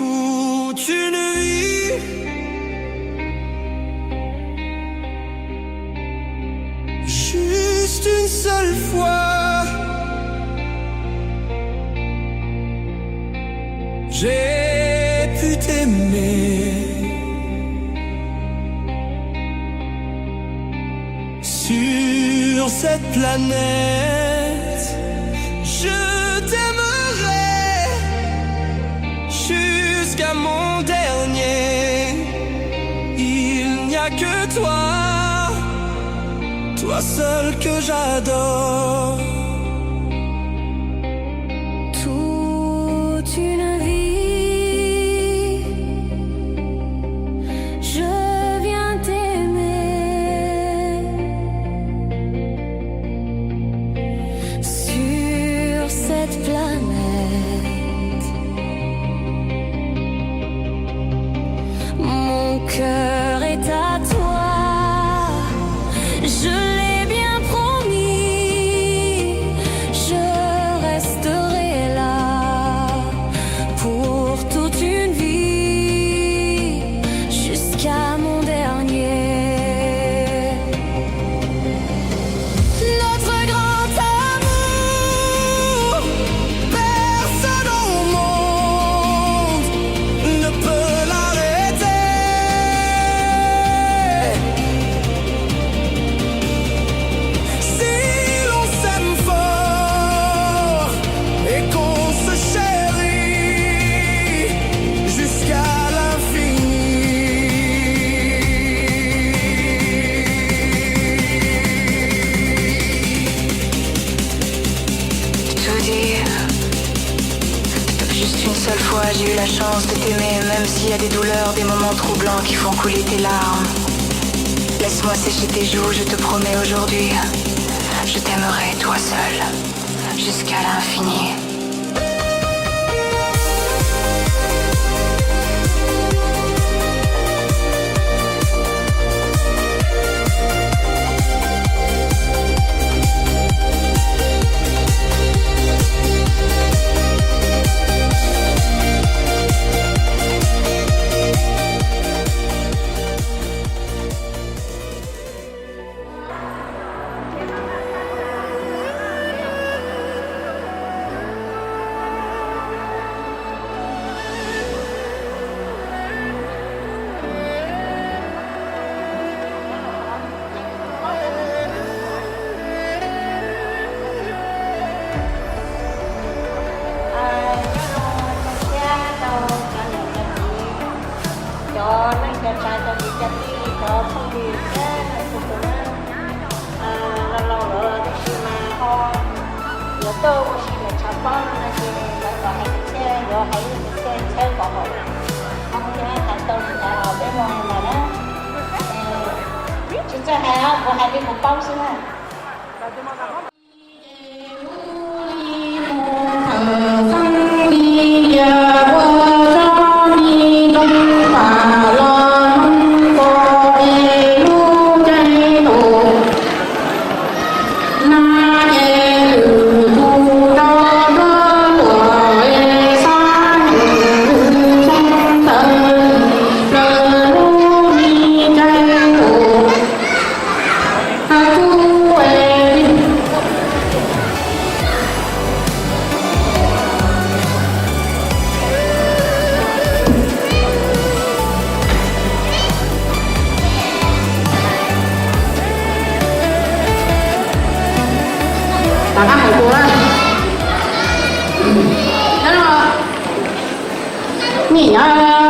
toute une vie. Juste une seule fois, j'ai pu t'aimer. Sur cette planète, je t'aimerai jusqu'à mon dernier. Il n'y a que toi seul que j'adore. Toute une vie, je viens t'aimer. Sur cette planète, mon cœur est à toi. Je l'ai bien promis, je resterai là pour toute une vie, jusqu'à mon dernier. Notre grand amour, personne au monde ne peut l'arrêter. Si l'on s'aime fort et qu'on se chérit jusqu'à l'infini. Tout dire. Juste une seule fois, j'ai eu la chance de t'aimer, même s'il y a des douleurs, des moments troublants qui font couler tes larmes. Laisse-moi sécher tes joues, je te promets aujourd'hui. Je t'aimerai, toi seul, jusqu'à l'infini. cho mấy cha trai cho đi cho đi cho không đi cái cũng cũng lâu lâu rồi thì mà ho giờ tôi có gì là chả con là gì là có hay xe rồi hay xe có họ không có hay tôi là họ bé mòn mà đó 진짜 해요 뭐 hay đi một bao xí mà大家好過啦。等我咩家。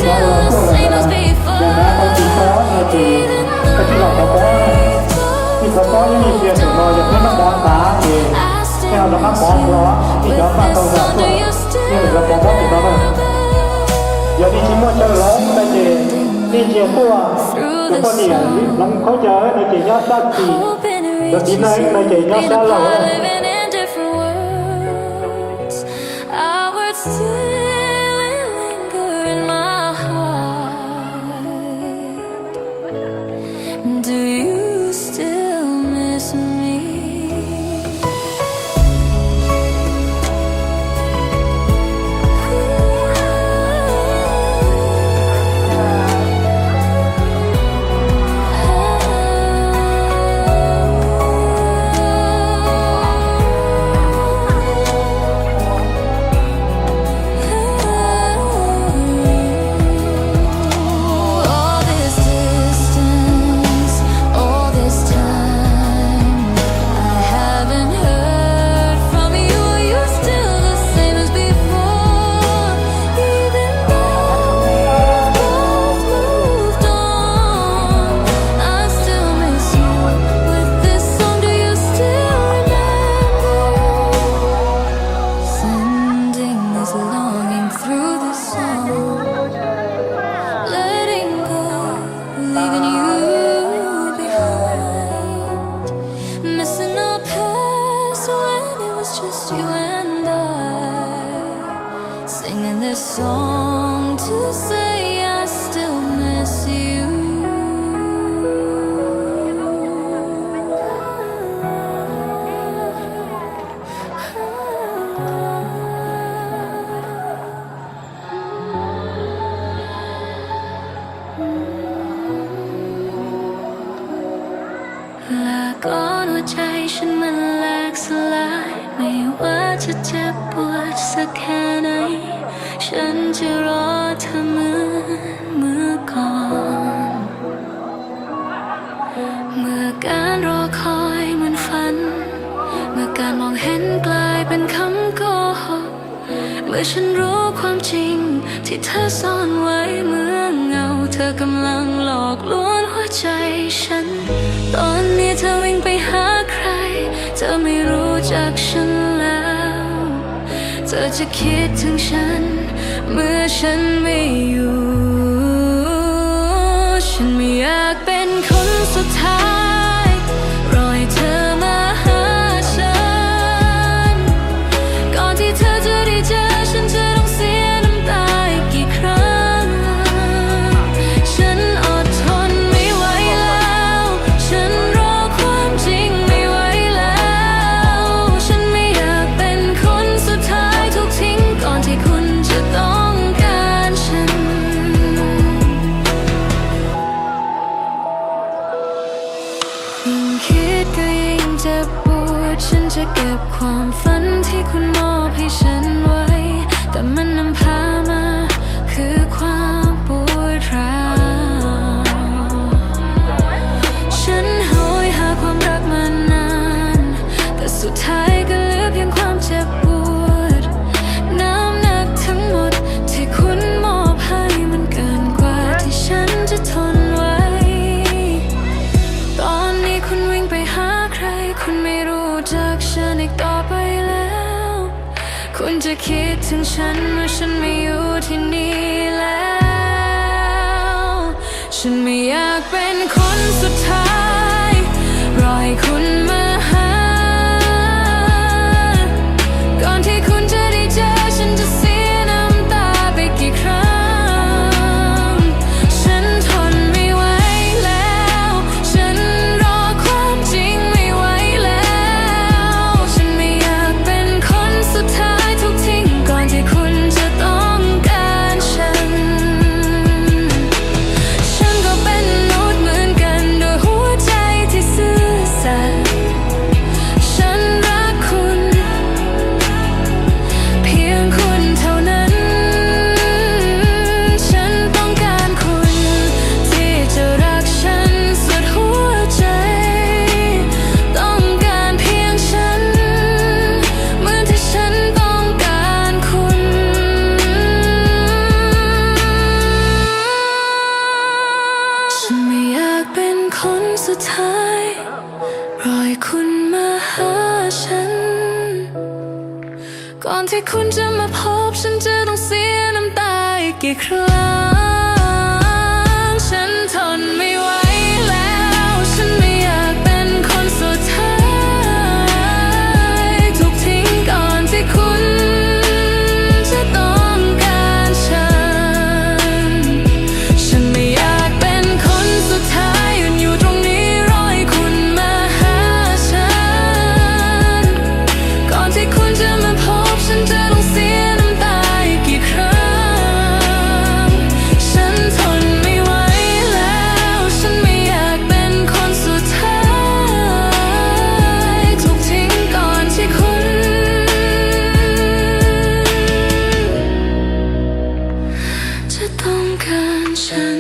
still the same as before. Even though thì có những việc để nói được nó đáng giá thì theo nó các món đó thì nó phải câu trả lời nhưng mà có món thì nó là giờ đi chỉ muốn chơi lớn đây thì đi chiều qua chúng con thì lắm khó chơi đây chỉ nhớ sát thì được chỉ này đây chỉ nhớ sát lâu living in different worlds. Our words still linger in my heart. Do you still miss me? All this distance, all this time, I haven't heard from you. Are you still the same as before? Even though we've both moved on, I still miss you. With this song, do you still remember? Sending this longing through the song. Letting go, leaving you behind. Missing our past when it was just you and I. Singing this song to say I still miss you.ลาก่อนหัวใจฉันมันแหลกสลาย ไม่ว่าจะเจ็บปวดสักแค่ไหน ฉันจะรอเธอเหมือนเมื่อก่อน เมื่อการรอคอยเหมือนฝัน เมื่อการมองเห็นกลายเป็นคำโกหก เมื่อฉันรู้ความจริงที่เธอซ่อนไว้เมื่อเงา เธอกำลังหลอกลวงหัวใจฉัน ตอนนี้เธอวิ่งไปหาใคร เธอไม่รู้จักฉันแล้ว เธอจะคิดถึงฉัน เมื่อฉันไม่อยู่ ฉันไม่อยากเป็นคนสุดท้ายรอให้เธอมาหาฉัน ก่อนที่เธอจะได้เจอฉันจะต้องเสียน้ำตาอีกกี่ครั้ง ฉันอดทนไม่ไหวแล้ว ฉันรอความจริงไม่ไหวแล้ว ฉันไม่อยากเป็นคนสุดท้ายถูกทิ้งก่อนที่คุณจะต้องการฉัน ยิ่งคิดก็ยิ่งเจ็บปวด ฉันจะเก็บความฝันที่คุณมอบให้ฉันไว้ แต่มันนำพามาคือความปวดร้าว ฉันโหยหาความรักมานาน แต่สุดท้ายก็เหลือเพียงความเจ็บปวด น้ำหนักทั้งหมดที่คุณมอบให้มันเกินกว่าที่ฉันจะทนไว้ ตอนนี้คุณวิ่งไปหาใคร คุณไม่รู้จักฉันอีกต่อไปแล้ว คุณจะคิดถึงฉันเมื่อฉันไม่อยู่ที่นี่แล้ว ฉันไม่อยากเป็นคนสุดท้ายรอให้คุณมาหา ก่อนที่คุณจะได้เจอฉันจะเสียน้ำตาไปกี่ครั้ง ฉันทนไม่ไหวแล้ว ฉันรอความจริงไม่ไหวแล้ว ฉันไม่อยากเป็นคนสุดท้ายถูกทิ้งก่อนที่คุณจะต้องการฉัน ฉันก็เป็นมนุษย์เหมือนกัน คนสุดท้ายรอให้คุณมาหาฉันก่อนที่คุณจะมาพบฉันจะต้องเสียน้ำตาอีกกี่ครั้งฉันทนไม่ไหวแล้วฉันไม่อยากเป็นคนสุดท้ายถูกทิ้งก่อนที่คุณจะต้องการฉันไม่อยากเป็นคนสุดท้ายยืนอยู่ตรงนี้รอให้คุณมาหาฉันก่อนที่คุณจะมาพบฉันจะต้องเสียน้ำตาอีกกี่ครั้งฉันทนไม่ไหวแล้วฉันไม่อยากเป็นคนสุดท้ายถูกทิ้งก่อนที่คุณจะต้องการฉัน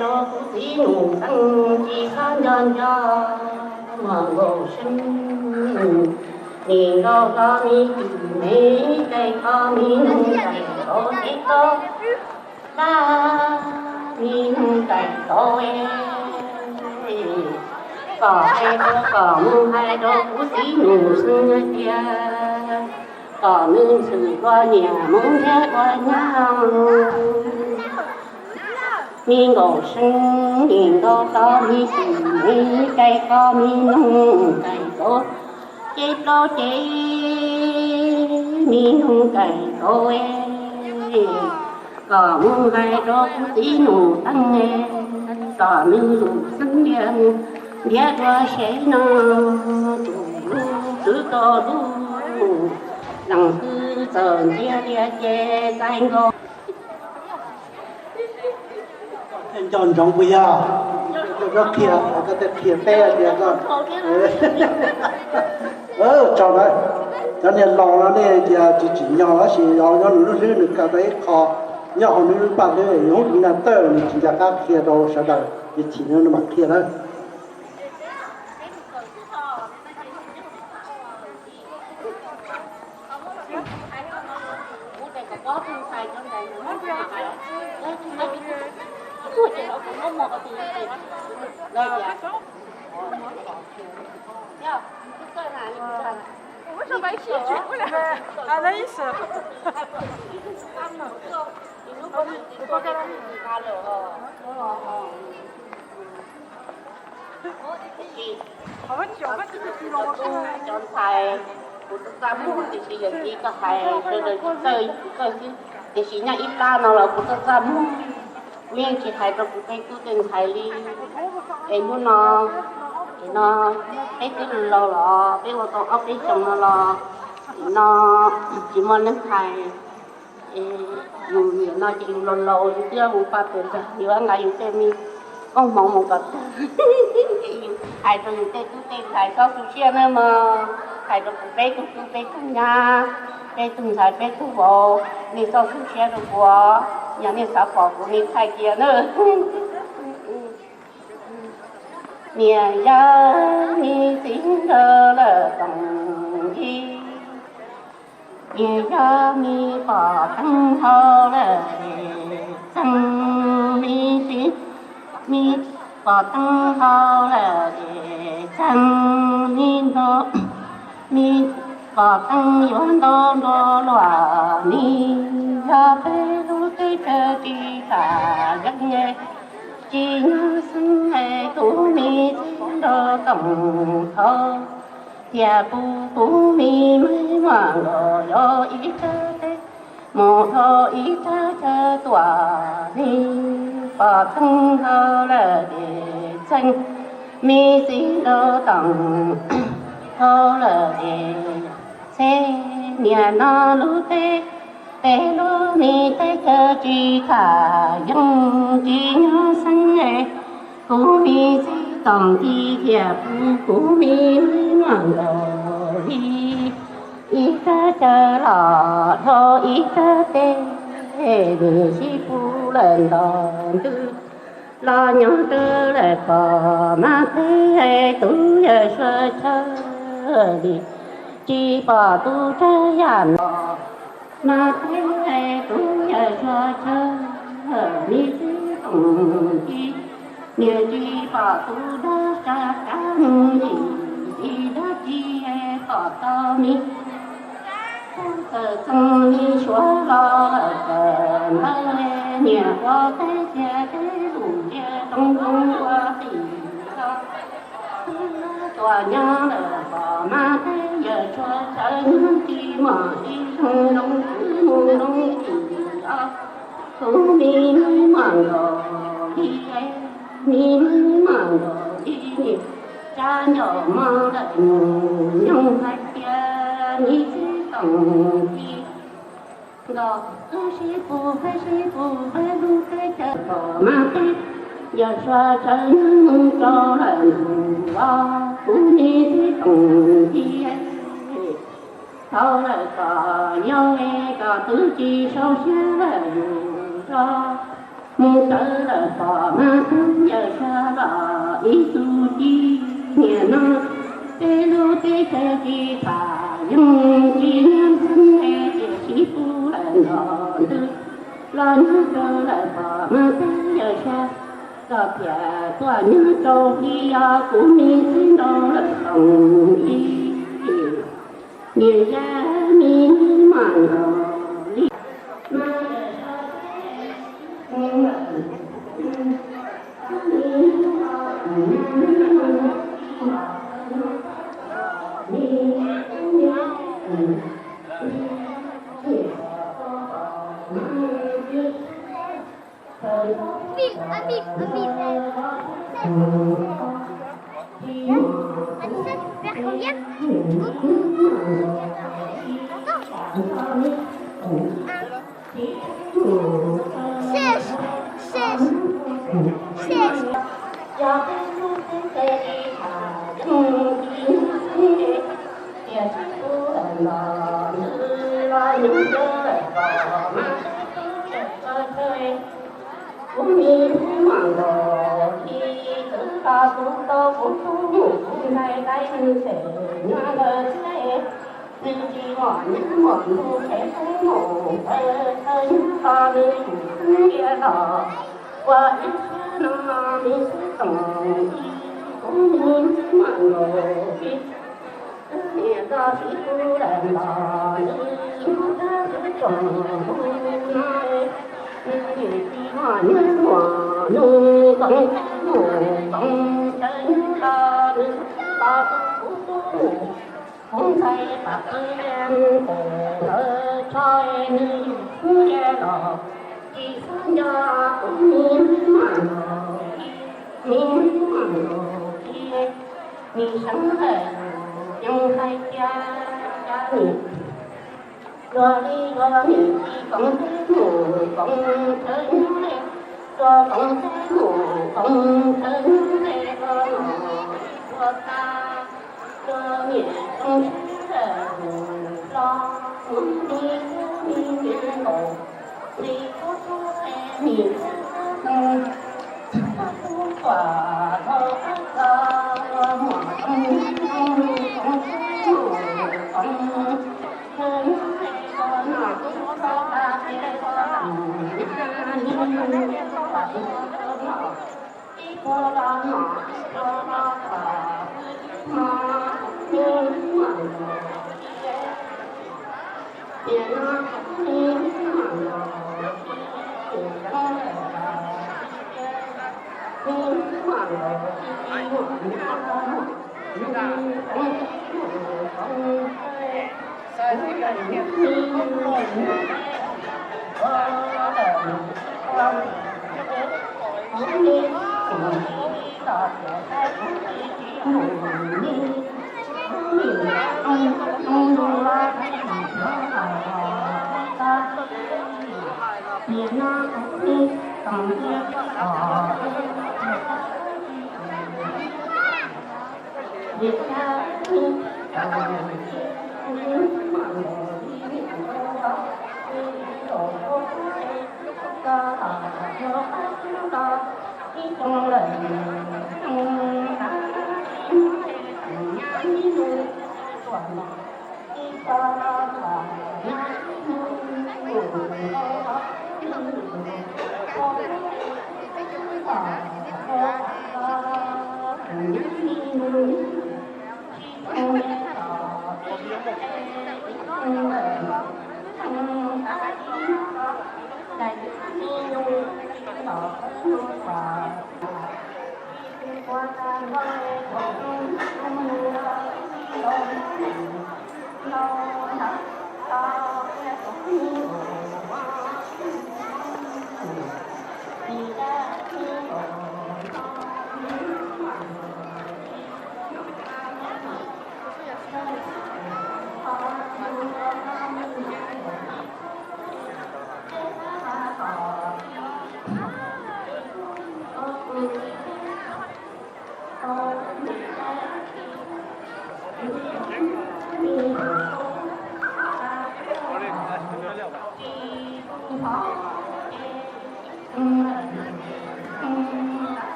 đó cũng chỉ ngủ tăng chỉ khá nhân cho mà ngủ sinh nhìn đâu có mi mấy cây có mi nung cây có ít có ba mi nung cây có em có hai đứa có mương hai đứa cũng chỉ ngủ sinh kia có nương sự qua nhà muốn thế qua nhau mi ngủ sinh nhìn đâu có mi mi cây có mi nung cây có chế đô chế mi nung cây có em có mương hai đô cũng tí nụ tăng em có nương lù sinh đen biết qua sẽ nó tụ to đu rằng cứ tờn chia chê tay ngô chọn trong bây giờ nó kia có thể kia te thì còn chọn đấy cho nên lò nó này thì chỉ nhỏ nó chỉ nhỏ nó rưỡi được cả đấy khó nhỏ nó bạn đấy nó là tơ thì chỉ là các kia đâu sẽ đợi thì chỉ nó mặc kia đấy chọn thầy của chúng ta muốn thì chỉ là chỉ có thầy rồi chơi thì chỉ nhà ít la nào là của chúng ta muốn nguyên chỉ thầy rồi cũng thấy tu tiền thầy đi em nó cái lo lo cái ô tô ốc cái chồng nó chỉ muốn lên thầy dù nó chỉ lo lo chưa một ba tuổi rồi nhiều anh ngày xem mi con mong một cặp thầy rồi tu thầy có tu chia nữa mà thầy rồi cũng bé tu nhà bé tu thầy bé tu bộ ni sau tu chia rồi của nhà ni sao bỏ của ni thầy kia nữa nhà gia ni tính thơ là tổng đi nhà gia ni bỏ thăng thơ là thăng ni tính mi bỏ thăng thơ là thăng ni nó mi bỏ thăng yuan đô đô loa ni gia bê lu tê chơ đi cả giấc nghe chỉ nhớ sinh hệ tu mi sinh đô tổng thơ nhà bu mi mới hoàng đồ yo ý chơ tê mồ thơ ý chơ chơ tòa ni bỏ thăng thơ là để tranh mi sinh đô tổng thơ là để xe nhà nó lu tê tê lu mi tê chơ chi cả dân chỉ nhớ sinh hệ cú mi si tổng thi thiệp cú mi mới ngoan đồ đi ý ta chờ lọ thô ý ta tê để si phu lên đòn tư lo nhớ tư lại phò mà thế tu giờ sơ chơ đi chỉ bỏ tu chơ yàn mà thế tu giờ sơ chơ mi si tổng thi nhớ chi bỏ tu đó cha cam gì đó chi bỏ to mi trong mi xóa lo nơi nhà có cái xe cái đủ xe trong qua thì tòa nhà là bỏ mà thế giờ cho chân chi mà đi đông thì không đi mang đồ đi mi mang đồ đi nhỉ cha nhỏ mang lại nhung hai kia ni tổng đi đó sĩ phụ phải lu cái chợ bỏ mà cái giờ xoa chân cho lần qua cũng ni tổng đi sau lại có nhau nghe có tứ chi sâu xa là cho muốn tới là bỏ mà cũng giờ xa là ý tu chi nhà nó tê lu tê tê chi thả nhưng chỉ nhân sinh nghe chỉ phu là nó tư lo nhớ cho lại bỏ mà cũng giờ xa có nhà tòa nhớ trâu đi cũng mi xin đó là tổng đi nhiều ra mi mang đi ta tu không thấy bạc em cùng ở trói nữ nghe đỏ chỉ sáng cho cũng nhìn mặn kia mình sáng hẹn nhưng hay cha rồi đi còn thế ngủ còn thế nhé rồi còn thế ngủ còn thế nhé rồi ta rồi nhẹ còn thế lo đi ngủ đi có em nhìn quả thơ ra mà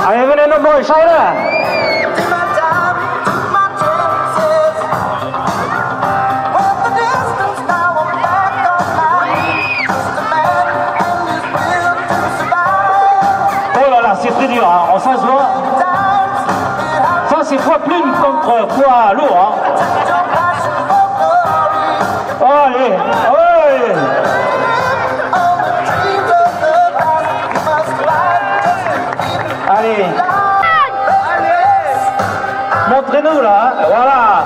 Ai cái này nó nổi say đó. Oh là là, c'est très dur, hein. Ça se voit. Ça c'est poids plume contre poids lourd. Hein. Oh, allez, oh. Allez. Montrez-nous là, voilà.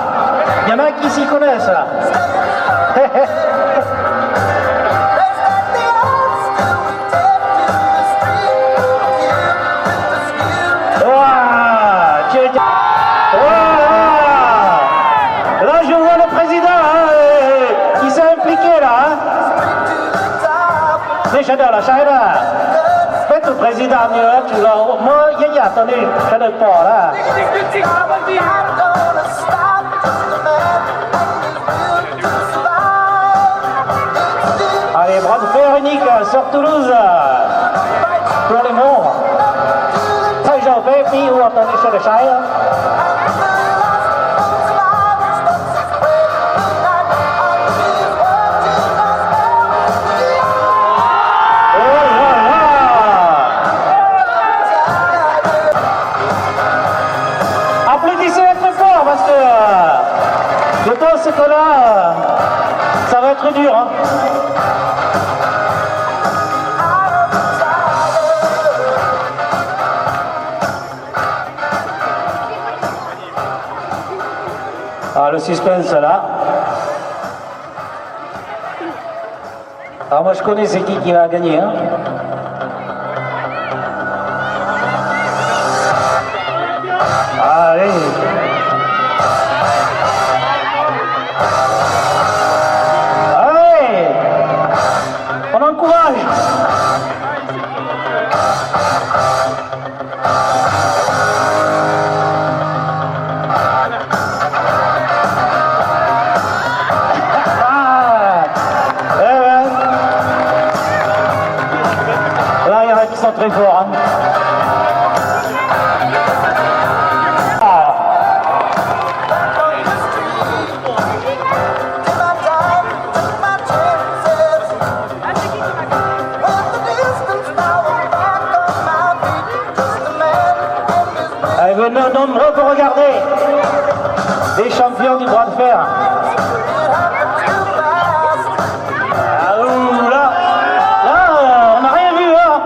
Il y en a qui s'y connaissent là. 晓得了，晓得。别做 president 了，除了我们一夜到你晓得跑了。Allez, bras de fer unique sur Toulouse. Pour les mots. Très joli, puis où attendez chez le Shire. Applaudissez très fort parce que je pense que là, ça va être dur. Hein. Ah, le suspense là. Alors moi je connais c'est qui va gagner. Hein. Allez. Allez. On encourage. Là, il y en a qui sont très forts. Hein. Nombreux pour regarder les champions du bras de fer. Ah, là, on n'a rien vu. Hein.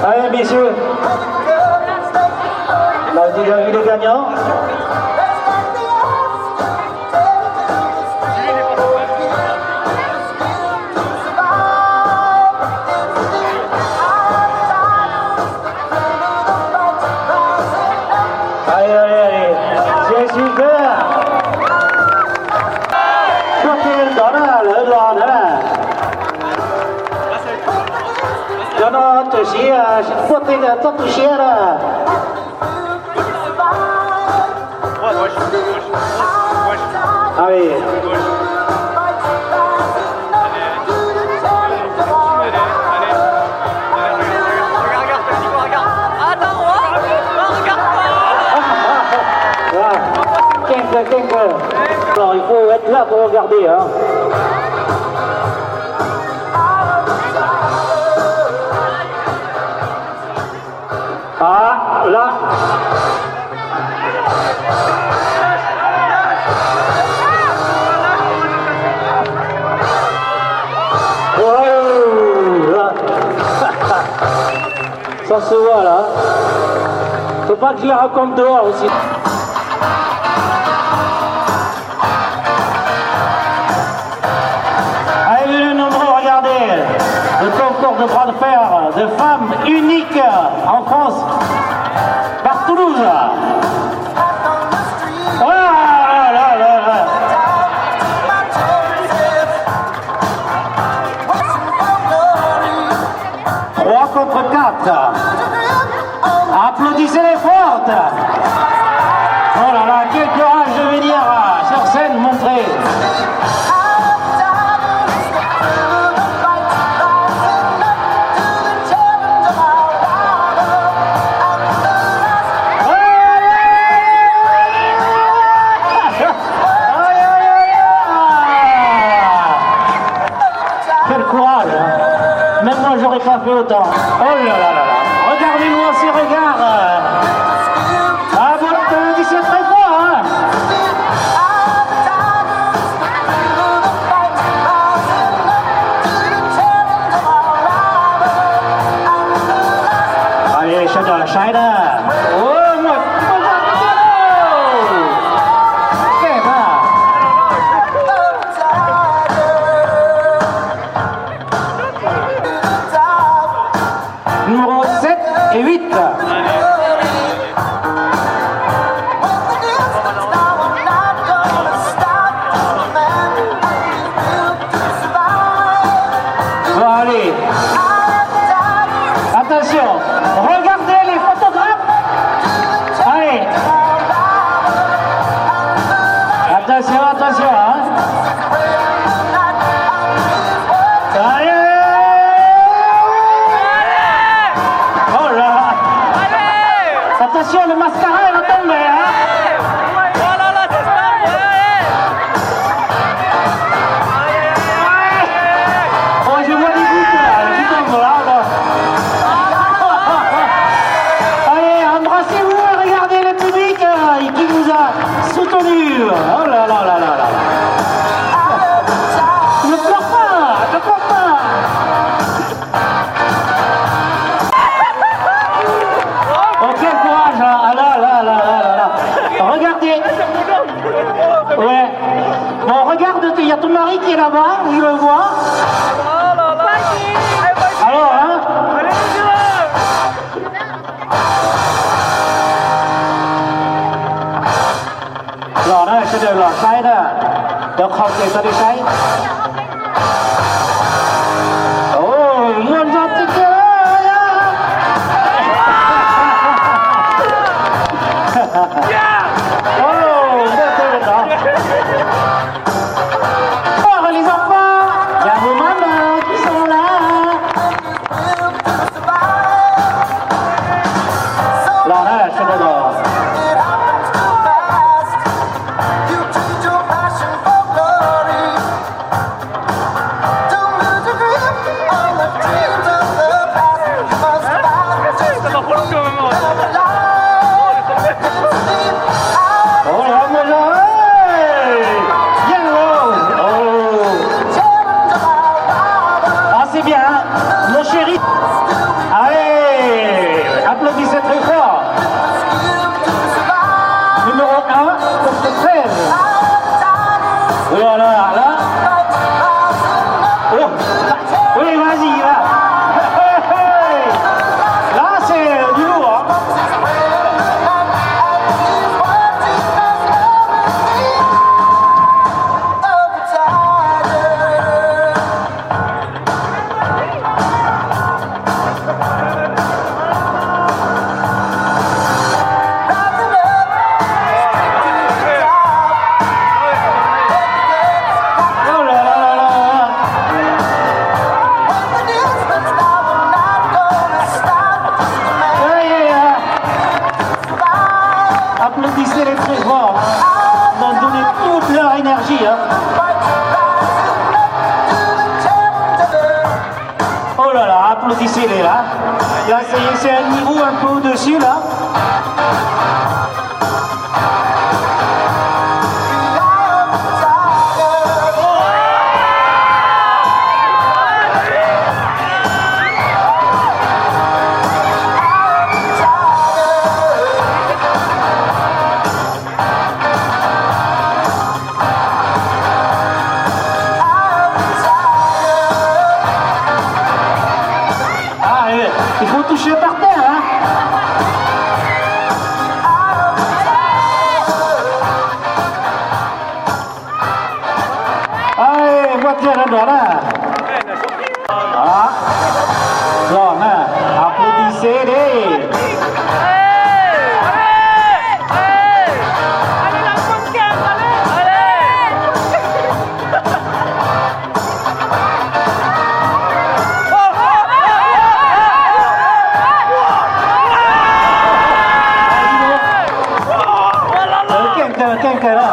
Allez, messieurs. Là, il est gagnant. Allez, c'est super. Côté đó là lỡ lò nữa là cho nó tự sĩ quốc tế là tốt tự sĩ là allez. Alors il faut être là pour regarder. Hein. Ah, là. Oh, là. Ça se voit là. Faut pas que je la raconte dehors aussi. Le concours de bras de fer de femmes unique en France, par Toulouse. Oh là là là là. 3 contre 4. Applaudissez-les fortes. Oh là là, quel courage de venir sur scène montrer. Même moi j'aurais pas fait autant. Oh là là là là. Regardez-moi ces regards. Ah vous l'applaudissez très fort hein. Allez, Shadow, Shadow. Oh moi. Numéro 7 et 8. attention, le mascara il va tomber, hein. Oh, je vois des gouttes là, qui tombent là. Allez, embrassez-vous et regardez le public qui vous a soutenu. Oh là là là là là. Ne pleure pas, ne pleure pas. Oh, quel courage, hein. Ah là là là là là là. Regardez. Ouais. Bon, regarde, il y a ton mari qui est là-bas, je le vois. Alors, hein. Rồi đó, sẽ được lọt sai đó. Được không thì tôi đi sai. Ôi, ngon giọt thì kìa. Oh, được đó. Oh, les enfants, il y a vos mamans qui sont là. Rồi đó, sẽ được rồi. Oh là, moi là, hey! Bien haut. Oh. Ah, c'est bien, hein? Mon chéri. Allez, applaudissez très fort. Numéro 1 contre 13. Voilà, là. Oh. Oui, vas-y, là. Là, c'est du lourd, hein? Oh là là là là. Applaudissez-les très fort, hein. Ils vont donner toute leur énergie, hein. Oh là là, applaudissez-les là. Là, c'est un niveau un peu au-dessus là. Ah, il faut toucher par terre, hein. Allez, voiture là, là. Ah. Rồi, nè, applaudissez-les. Quelqu'un là.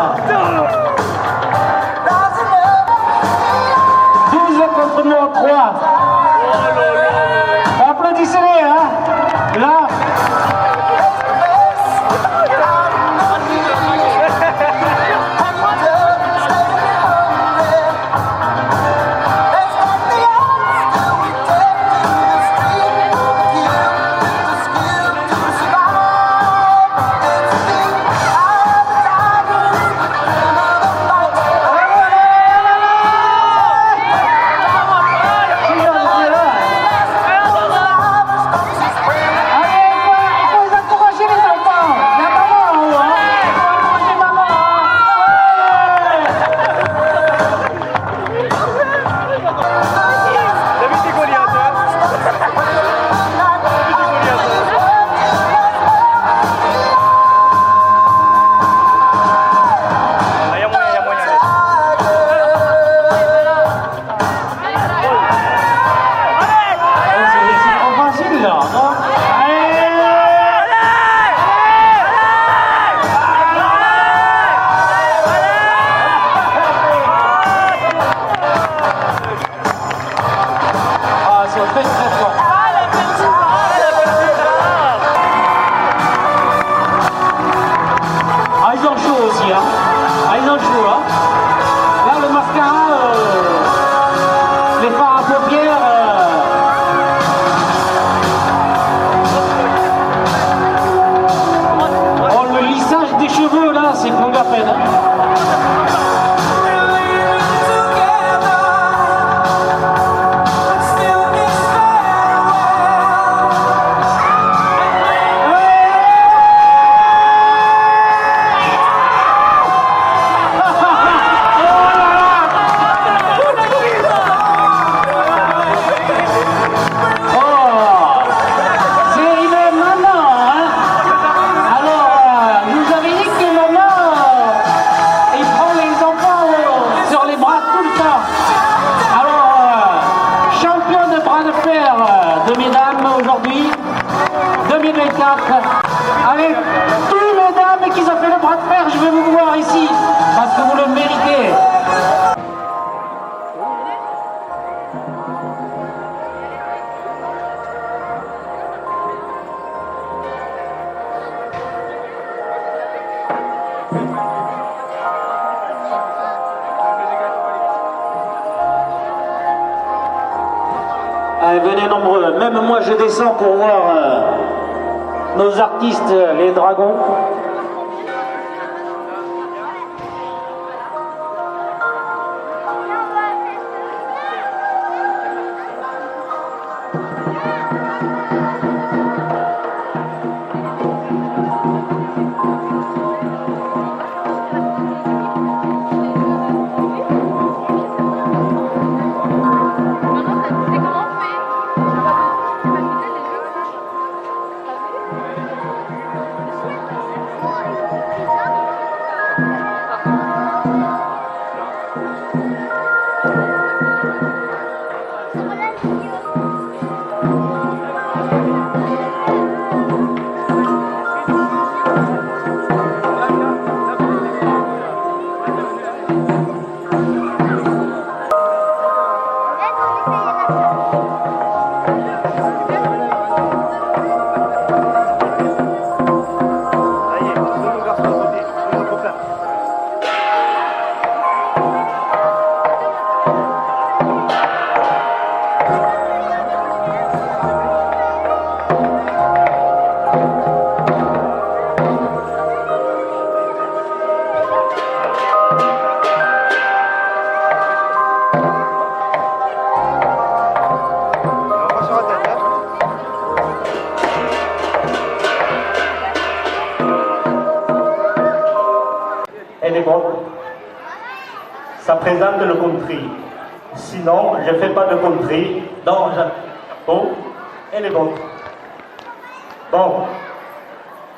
12 fort, très très fort. Ah, ils ont chaud aussi, hein. Ah, ils ont chaud, hein. Là, le mascara, les fards à paupières. Oh, le lissage des cheveux, là, c'est pour la peine, hein. Allez, tous les dames qui ont fait le bras de fer, je vais vous voir ici, parce que vous le méritez. Allez, venez nombreux, même moi je descends pour voir nos artistes, les dragons. Elle est bonne. Ça présente le country. Sinon, je ne fais pas de country. Donc, bon, elle est bonne. Bon,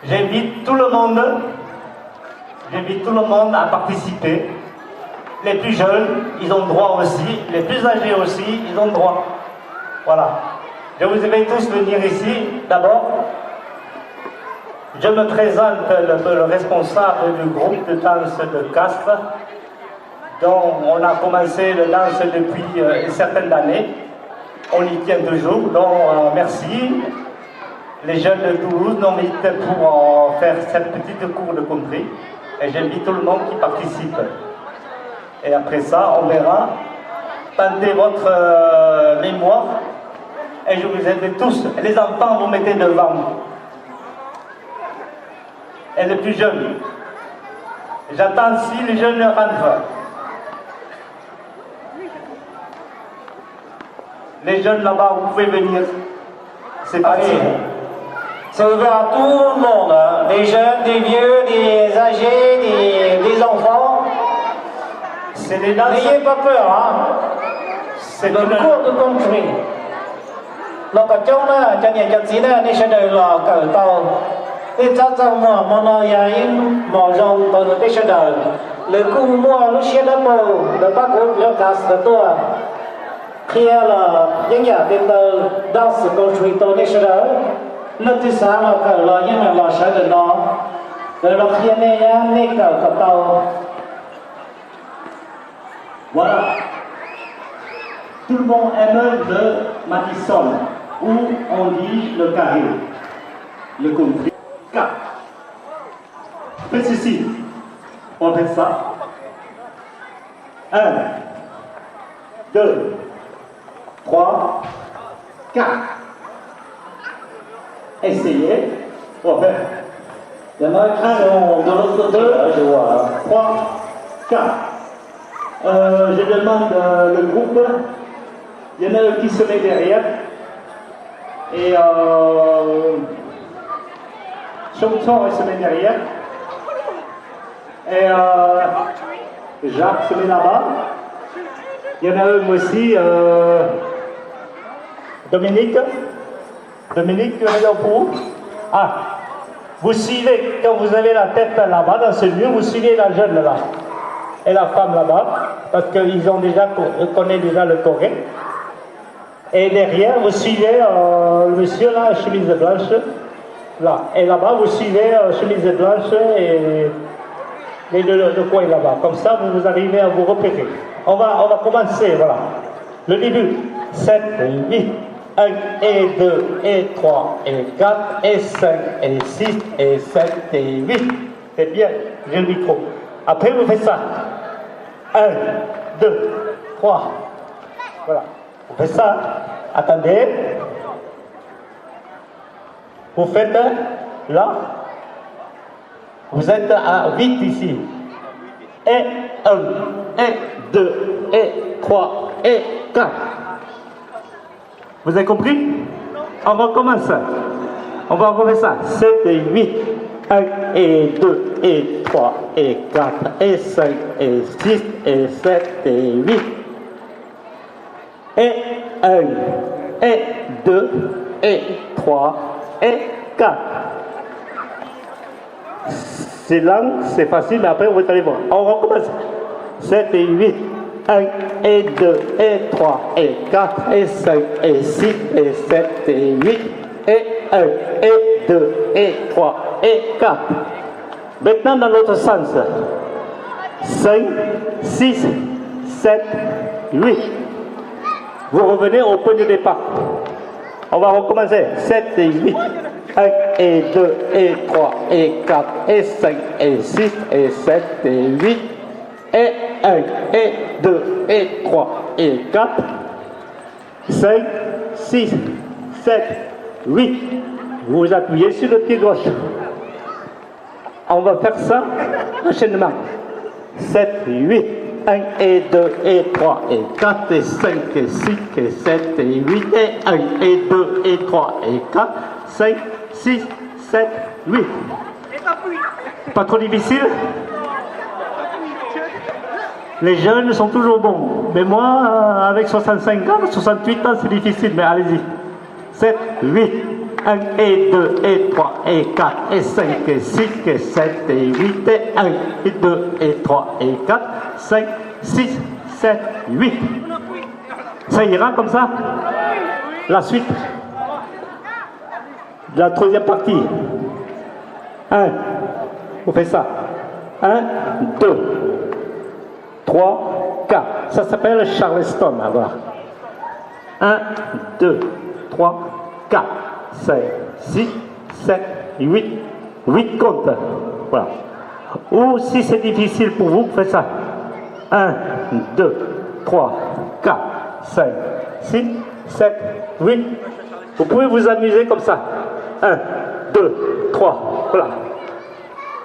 j'invite tout le monde à participer. Les plus jeunes, ils ont droit aussi. Les plus âgés aussi, ils ont droit. Voilà. Je vous invite tous à venir ici. D'abord, je me présente le responsable du groupe de danse de Castres, dont on a commencé le danse depuis une certaine année. On y tient toujours, donc merci. Les jeunes de Toulouse nous invitent pour faire cette petite cours de country. Et j'invite tout le monde qui participe. Et après ça, on verra. Tentez votre mémoire. Et je vous invite tous. Les enfants, vous mettez devant. Et les plus jeunes. J'attends si les jeunes rentrent. Les jeunes là-bas, vous pouvez venir. C'est parti. C'est ouvert à tout le monde, hein. Des jeunes, des vieux, des âgés, des enfants. C'est les danses. N'ayez pas peur, hein. C'est le une... cours de country. Nó có trong đó, cho nhà chân sĩ đó, đi sẽ đời lò cởi tàu. Đi chắc trong mà nó dài mỏ rồng tàu đi sẽ đời. Le cung mua lúc xe đó bầu, để bác cố cho cả sự tua. Khi là những nhà tiền tờ đang sự country tàu đi sẽ đời. Lần thứ sáng là cởi lò nhưng mà lò sẽ đời nó. Rồi nó khi này cởi cả tàu. Voilà. Tout le monde aime le Madison, où on dit le carré, le country. 4. Faites ceci. On fait ça. 1, 2, 3, 4. Essayez. On va faire. Il y en a qui sont de l'autre côté, je vois. 3, 4. Je demande le groupe. Il y en a un qui se met derrière. Et Chong se met derrière. Et Jacques se met là-bas. Il y en a un aussi, Dominique. Dominique, tu es là pour? Ah, vous suivez, quand vous avez la tête là-bas, dans ce lieu, vous suivez la jeune là. Et la femme là-bas, parce qu'ils ont déjà, connaissent déjà le Corée. Et derrière, vous suivez le monsieur là, chemise blanche, là. Et là-bas, vous suivez chemise blanche et le coin là-bas. Comme ça, vous arrivez à vous repérer. On va commencer, voilà. Le début. 7 et 8. 1 et 2 et 3 et 4 et 5 et 6 et 7 et 8. C'est bien, j'ai le micro. Après, vous faites ça. 1, 2, 3. Voilà. Vous faites ça. Attendez. Vous faites là. Vous êtes à 8 ici. Et 1, et 2, et 3, et 4. Vous avez compris? On recommence. On va refaire ça. 7 et 8. 1 et 2 et 3 et 4 et 5 et 6 et 7 et 8. Et 1 et 2 et 3 et 4. C'est lent, c'est facile, mais après vous allez voir. On recommence. 7 et 8. 1 et 2 et 3 et 4 et 5 et 6 et 7 et 8 et 1 et 2 et 3 et 4. Maintenant dans l'autre sens. 5, 6, 7, 8. Vous revenez au point de départ. On va recommencer. 7 et 8. 1 et 2 et 3 et 4 et 5 et 6 et 7 et 8 et 1 et 2 et 3 et 4 5 6 7 8. Vous appuyez sur le pied gauche. On va faire ça enchaînement. 7 et 8. 1 et 2 et 3 et 4 et 5 et 6 et 7 et 8 et 1 et 2 et 3 et 4 5 6 7 8. Pas trop difficile? Les jeunes sont toujours bons. Mais moi, avec 65 ans, 68 ans, c'est difficile, mais allez-y. 7, 8, 1 et 2 et 3 et 4 et 5 et 6 et 7 et 8 et 1 et 2 et 3 et 4, 5, 6, 7, 8. Ça ira comme ça? La suite. La troisième partie. 1, vous faites ça. 1, 2. 3, 4. Ça s'appelle Charleston. Voilà. 1, 2, 3, 4, 5, 6, 7, 8. 8 comptes. Voilà. Ou si c'est difficile pour vous, faites ça. 1, 2, 3, 4, 5, 6, 7, 8. Vous pouvez vous amuser comme ça. 1, 2, 3. Voilà.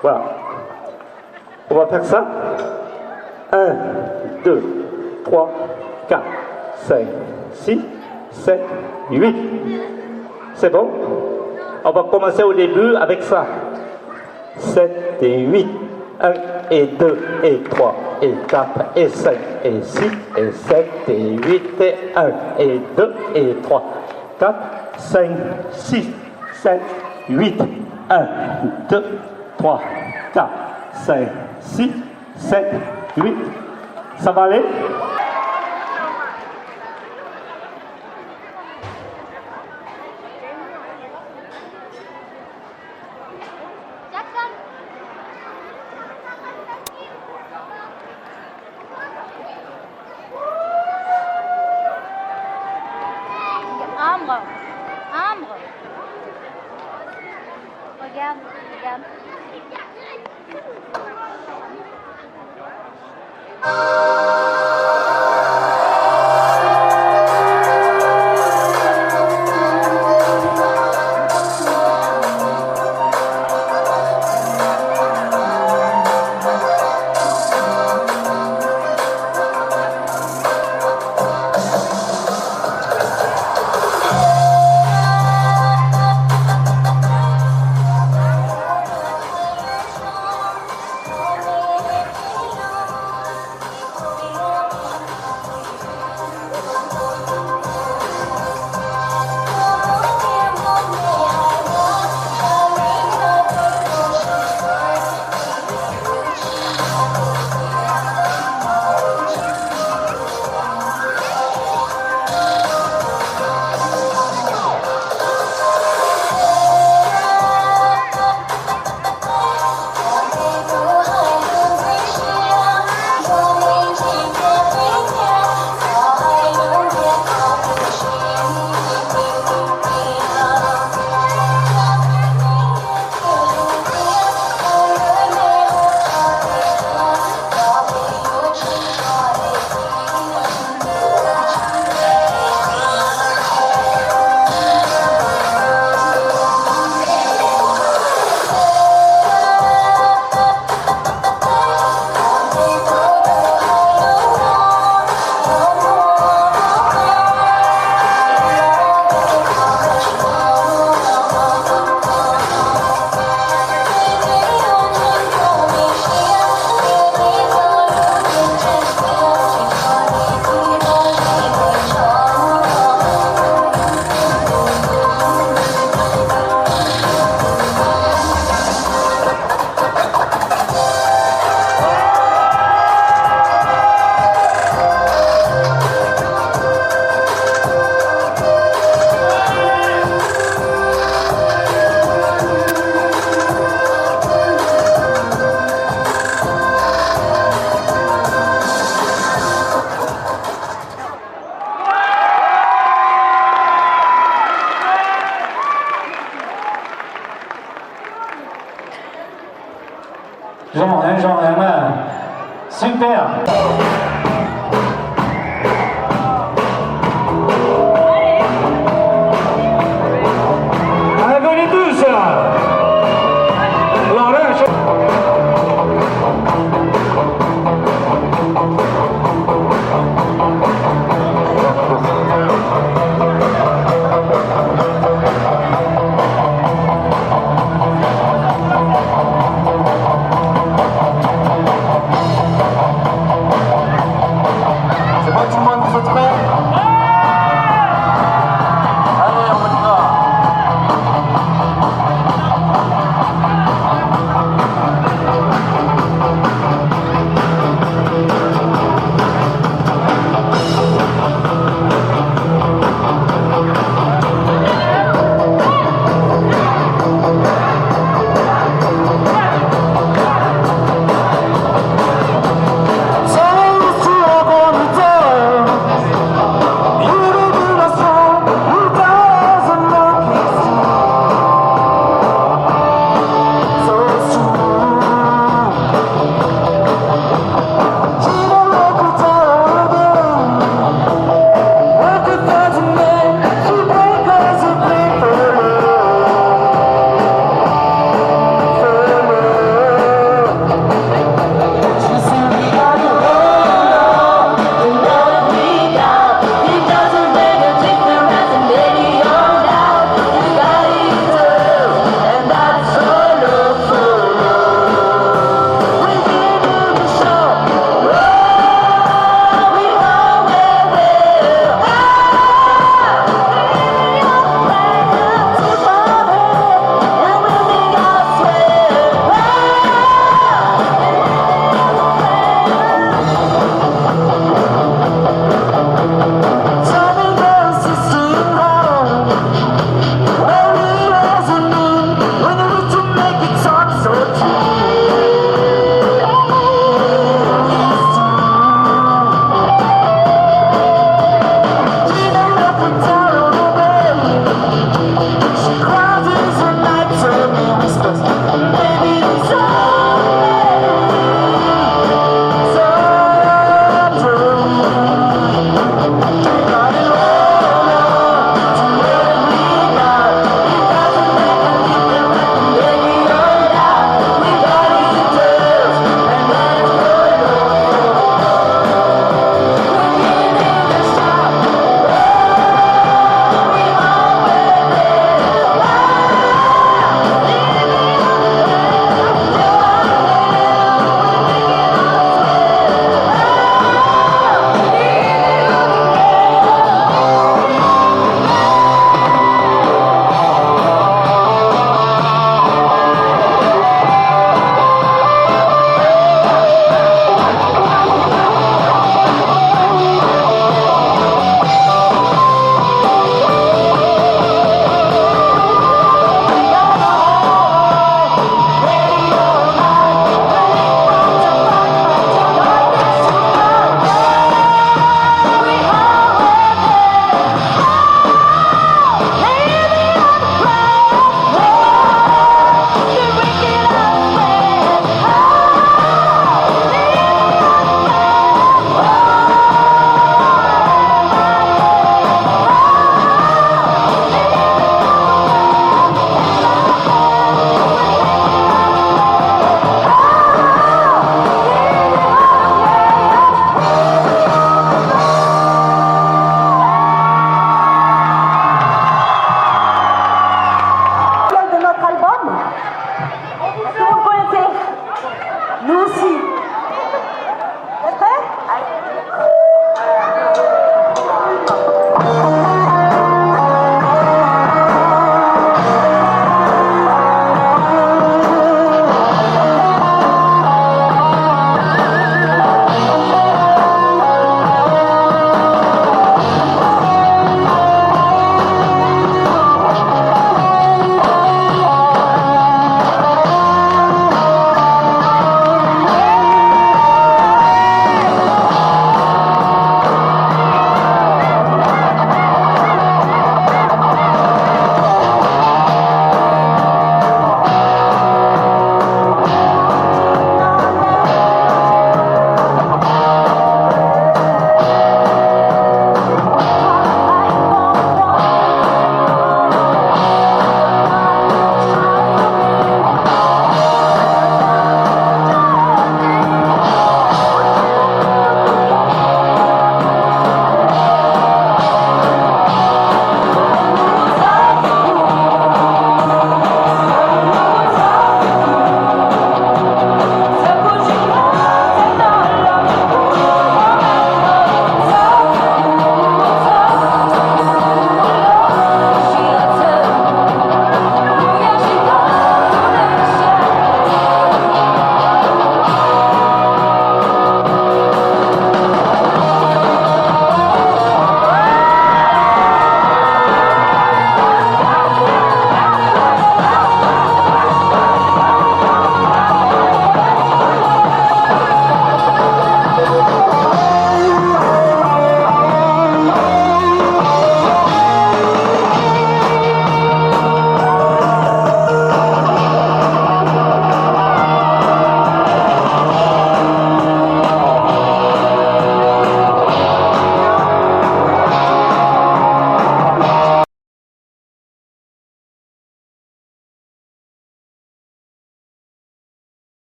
Voilà. On va faire ça. 1, 2, 3, 4, 5, 6, 7, 8. C'est bon? On va commencer au début avec ça. 7 et 8. 1 et 2 et 3 et 4 et 5 et 6 et 7 et 8 et 1 et 2 et 3, 4, 5, 6, 7, 8. 1, 2, 3, 4, 5, 6, 7, 8. Ça va aller? Ambre. Ambre. Regarde, regarde.众人们 ，super！ 来，各位队士，老人是。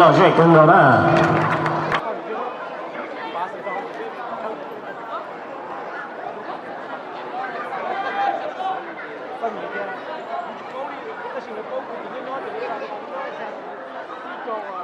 老师也跟着呢。这些包括里面拿的那个，